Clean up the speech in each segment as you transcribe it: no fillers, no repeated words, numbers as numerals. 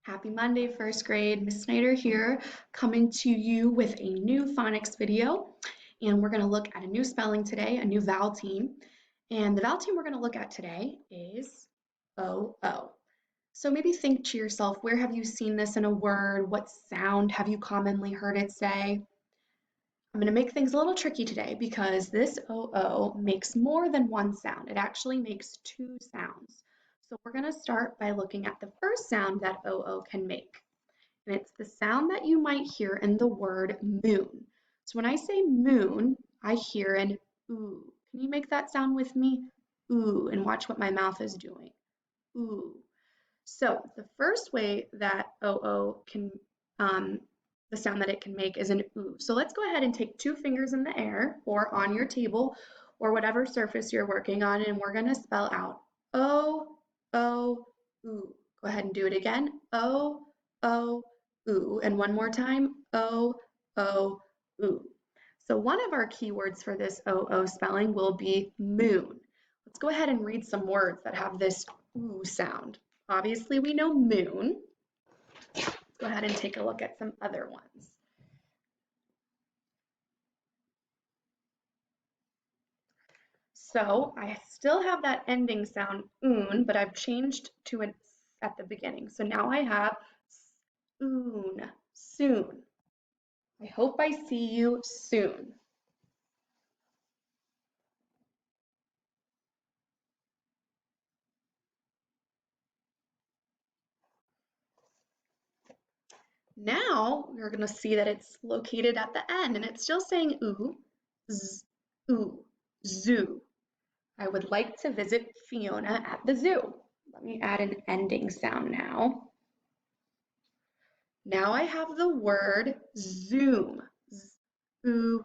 Happy Monday, first grade. Miss Snyder here, coming to you with a new phonics video. And we're going to look at a new spelling today, a new vowel team. And the vowel team we're going to look at today is O-O. So maybe think to yourself, where have you seen this in a word? What sound have you commonly heard it say? I'm going to make things a little tricky today because this O-O makes more than one sound. It actually makes two sounds. So we're going to start by looking at the first sound that O-O can make. And it's the sound that you might hear in the word moon. So when I say moon, I hear an ooh. Can you make that sound with me? Ooh, and watch what my mouth is doing. Ooh. So the first way that O-O can, the sound that it can make is an ooh. So let's go ahead and take two fingers in the air or on your table or whatever surface you're working on, and we're gonna spell out O, O, ooh. Go ahead and do it again. O, O, ooh. And one more time. O, O, ooh. So one of our keywords for this O-O spelling will be moon. Let's go ahead and read some words that have this ooh sound. Obviously, we know moon. Let's go ahead and take a look at some other ones. So I still have that ending sound oon, but I've changed to an at the beginning. So now I have soon, soon. I hope I see you soon. Now we're going to see that it's located at the end and it's still saying ooh, z, ooh, zoo. I would like to visit Fiona at the zoo. Let me add an ending sound now. Now I have the word zoom. Zoom.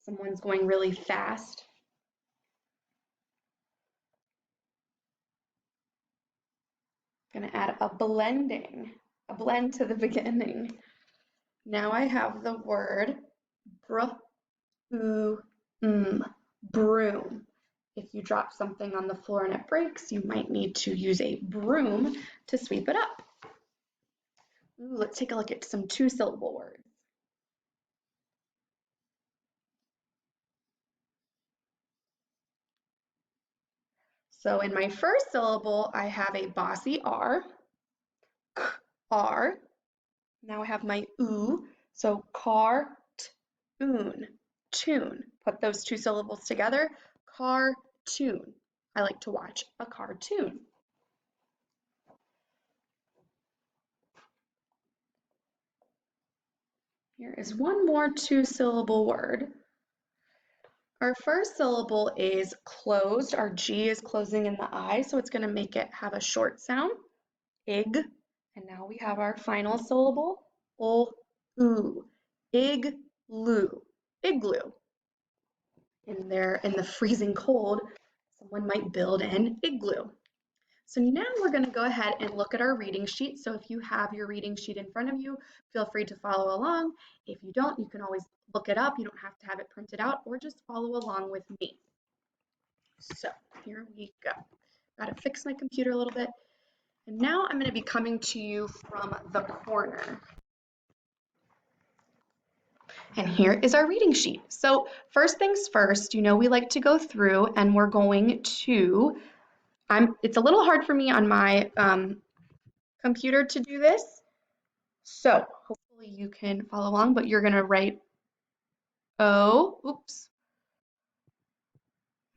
Someone's going really fast. Gonna add a blend to the beginning. Now I have the word broom. If you drop something on the floor and it breaks, you might need to use a broom to sweep it up. Ooh, let's take a look at some two-syllable words. So in my first syllable, I have a bossy R, k, R. Now I have my oo, so tune. Put those two syllables together, cartoon. I like to watch a cartoon. Here is one more two-syllable word. Our first syllable is closed. Our G is closing in the I, so it's going to make it have a short sound, ig. And now we have our final syllable, ooh, igloo, igloo. In the freezing cold, someone might build an igloo. So now we're going to go ahead and look at our reading sheet. So if you have your reading sheet in front of you, feel free to follow along. If you don't, you can always look it up. You don't have to have it printed out or just follow along with me. So here we go. Got to fix my computer a little bit. And now I'm going to be coming to you from the corner. And here is our reading sheet. So first things first, we like to go through and we're going to, it's a little hard for me on my computer to do this. So hopefully you can follow along, but you're gonna write oops.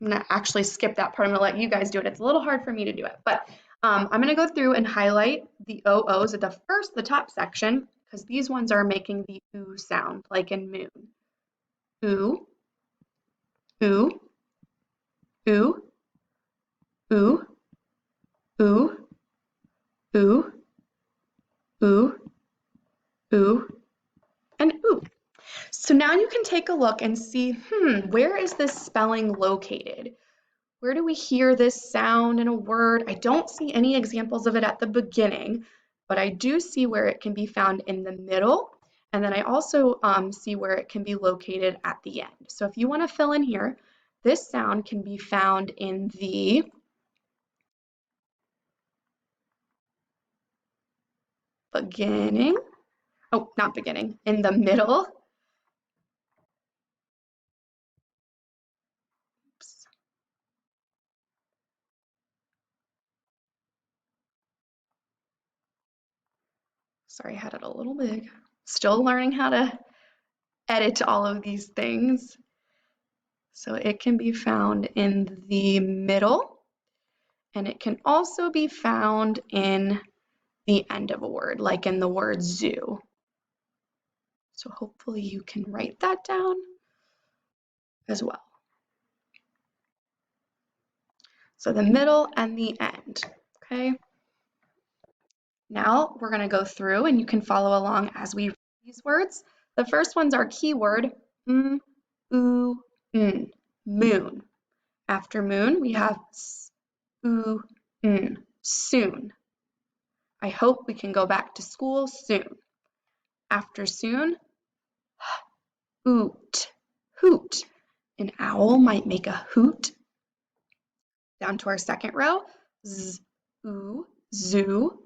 I'm gonna actually skip that part. I'm gonna let you guys do it. It's a little hard for me to do it, but I'm gonna go through and highlight the OOs at the top section, because these ones are making the oo sound, like in moon. Ooh, ooh, ooh, ooh, ooh, ooh, ooh, ooh, and ooh. So now you can take a look and see, where is this spelling located? Where do we hear this sound in a word? I don't see any examples of it at the beginning, but I do see where it can be found in the middle, and then I also see where it can be located at the end. So if you want to fill in here, this sound can be found in the beginning. Oh, not beginning, in the middle. Oops. Sorry, I had it a little big. Still learning how to edit all of these things. So it can be found in the middle, and it can also be found in the end of a word, like in the word zoo. So hopefully you can write that down as well. So the middle and the end, okay? Now we're gonna go through and you can follow along as we read these words. The first one's our keyword, oo, n, moon. After moon, we have s, oo, n, soon. I hope we can go back to school soon. After soon, hoot, hoot. An owl might make a hoot. Down to our second row, z, oo, zoo.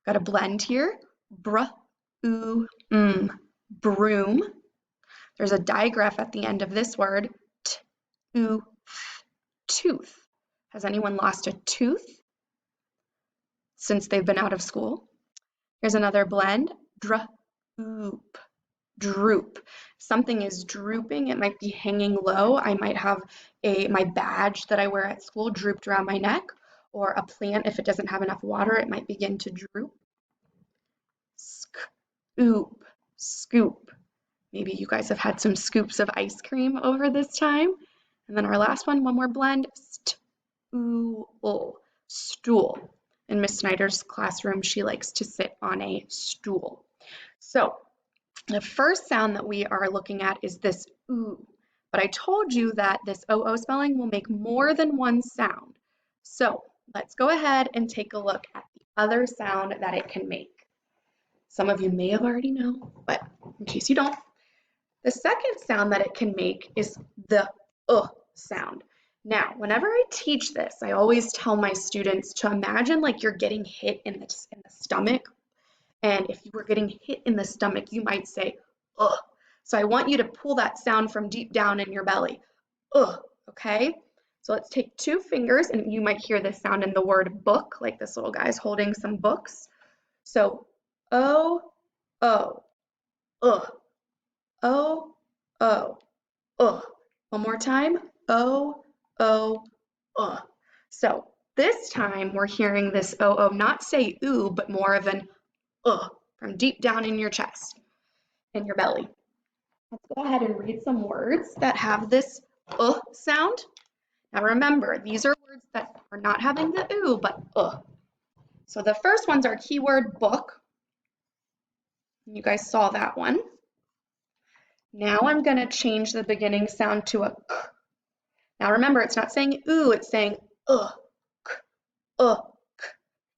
Got a blend here, br, oo, broom. There's a digraph at the end of this word, t, oo, tooth. Has anyone lost a tooth since they've been out of school? Here's another blend, droop, droop. Something is drooping, it might be hanging low. I might have my badge that I wear at school drooped around my neck, or a plant, if it doesn't have enough water, it might begin to droop. Scoop, scoop. Maybe you guys have had some scoops of ice cream over this time. And then our last one more blend, stool, stool. In Miss Snyder's classroom, she likes to sit on a stool. So the first sound that we are looking at is this oo. But I told you that this OO spelling will make more than one sound. So let's go ahead and take a look at the other sound that it can make. Some of you may have already known, but in case you don't, the second sound that it can make is the sound. Now, whenever I teach this, I always tell my students to imagine like you're getting hit in the stomach. And if you were getting hit in the stomach, you might say, ugh. So I want you to pull that sound from deep down in your belly. Ugh, okay? So let's take 2 fingers, and you might hear this sound in the word book, like this little guy's holding some books. So, ugh. O, O, One more time, O, So this time we're hearing this O not say oo, but more of an from deep down in your chest, in your belly. Let's go ahead and read some words that have this sound. Now remember, these are words that are not having the oo, but So the first one's our keyword book. You guys saw that one. Now I'm going to change the beginning sound to a k. Now remember, it's not saying ooh, it's saying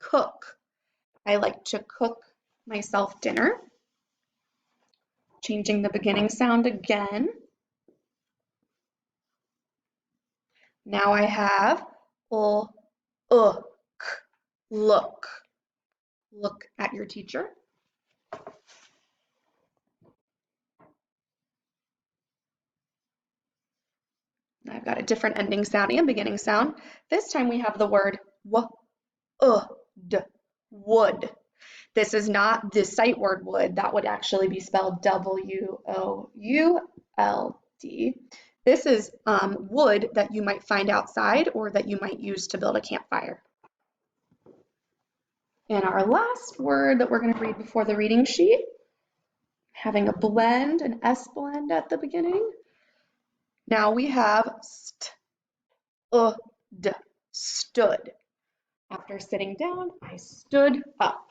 cook. I like to cook myself dinner. Changing the beginning sound again. Now I have look. Look at your teacher. I've got a different ending sound and beginning sound. This time we have the word wood. This is not the sight word wood. That would actually be spelled W-O-U-L-D. This is wood that you might find outside or that you might use to build a campfire. And our last word that we're going to read before the reading sheet, having a blend, an S blend at the beginning. Now we have stood. After sitting down, I stood up.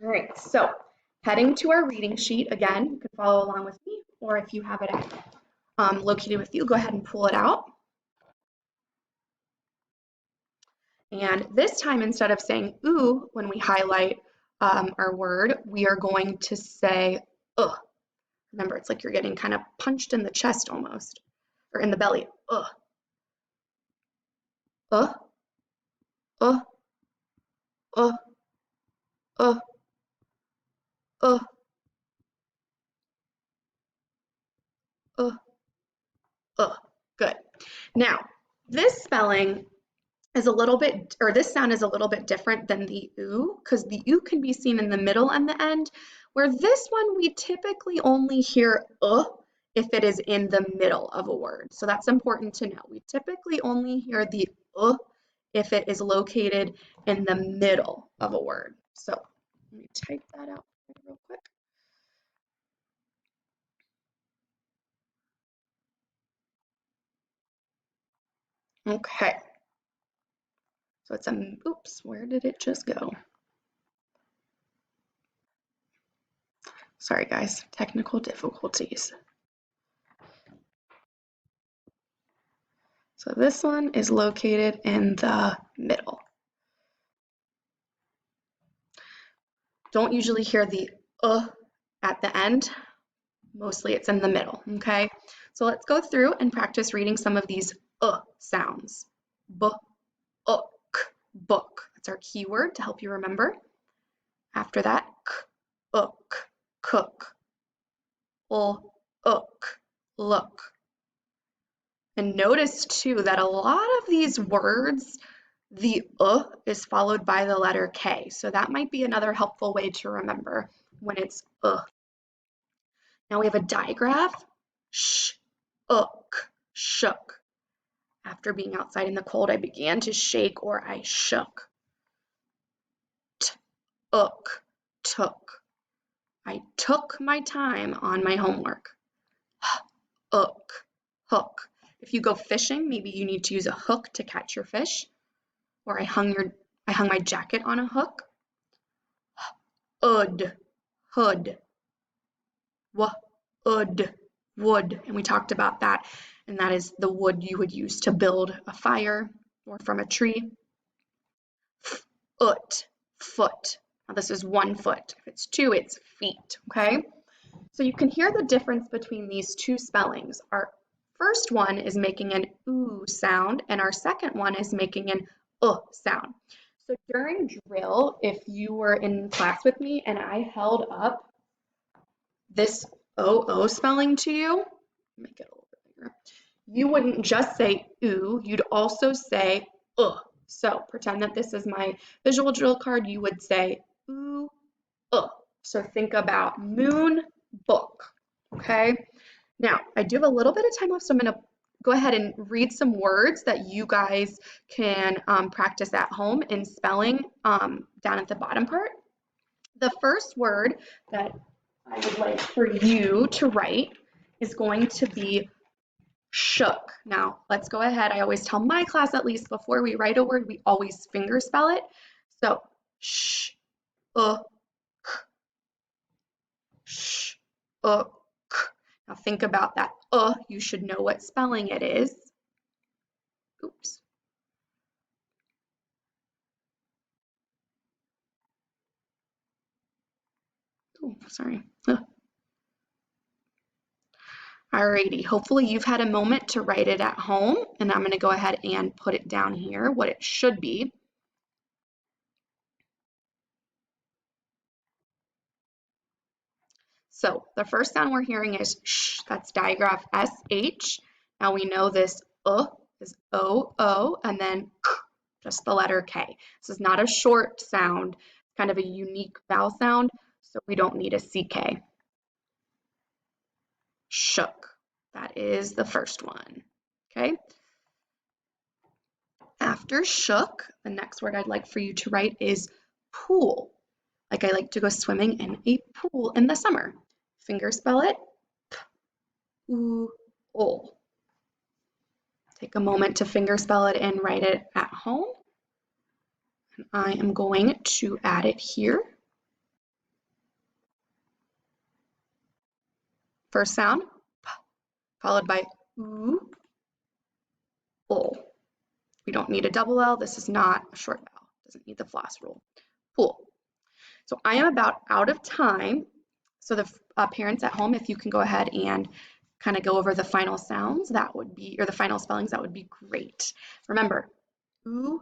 All right, so heading to our reading sheet again, you can follow along with me, or if you have it located with you, go ahead and pull it out. And this time, instead of saying ooh when we highlight our word, we are going to say ugh. Remember, it's like you're getting kind of punched in the chest almost, or in the belly. Ugh. Ugh. Ugh. Ugh. Ugh. Now, this spelling is a little bit, or this sound is a little bit different than the oo, because the oo can be seen in the middle and the end, where this one we typically only hear if it is in the middle of a word. So that's important to know. We typically only hear the if it is located in the middle of a word. So let me type that out real quick. Okay. So it's a, oops, where did it just go? Sorry guys, technical difficulties. So this one is located in the middle. Don't usually hear the at the end. Mostly it's in the middle, okay? So let's go through and practice reading some of these sounds. Book, book. That's our keyword to help you remember. After that, cook. Look. And notice too that a lot of these words, the is followed by the letter K. So that might be another helpful way to remember when it's Now we have a digraph. Shook. After being outside in the cold, I began to shake or I shook. Took. I took my time on my homework. Hook. If you go fishing, maybe you need to use a hook to catch your fish. Or I hung my jacket on a hook. Hood. Wood. And we talked about that. And that is the wood you would use to build a fire or from a tree. Foot. Now this is 1 foot. If it's 2, it's feet, okay? So you can hear the difference between these two spellings. Our first one is making an oo sound, and our second one is making an sound. So during drill, if you were in class with me and I held up this o spelling to you, make it a little bit bigger, you wouldn't just say oo, you'd also say So pretend that this is my visual drill card, you would say oo, So think about moon, book, okay? Now, I do have a little bit of time left, so I'm going to go ahead and read some words that you guys can practice at home in spelling down at the bottom part. The first word that I would like for you to write is going to be shook. Now, let's go ahead. I always tell my class, at least before we write a word, we always finger spell it. So, Now think about that you should know what spelling it is. Oops. Oh, sorry. Alrighty, hopefully you've had a moment to write it at home, and I'm going to go ahead and put it down here, what it should be. So the first sound we're hearing is sh, that's digraph SH. Now we know this is O, and then k, just the letter K. This is not a short sound, kind of a unique vowel sound, so we don't need a CK. Shook, that is the first one, okay? After shook, the next word I'd like for you to write is pool. Like I like to go swimming in a pool in the summer. Finger spell it, pool. Take a moment to finger spell it and write it at home. And I am going to add it here. First sound, p, followed by oo, ul. We don't need a double L. This is not a short vowel. Doesn't need the floss rule. Pool. So I am about out of time. So the parents at home, if you can go ahead and kind of go over the final sounds, that would be, or the final spellings, that would be great. Remember, oo,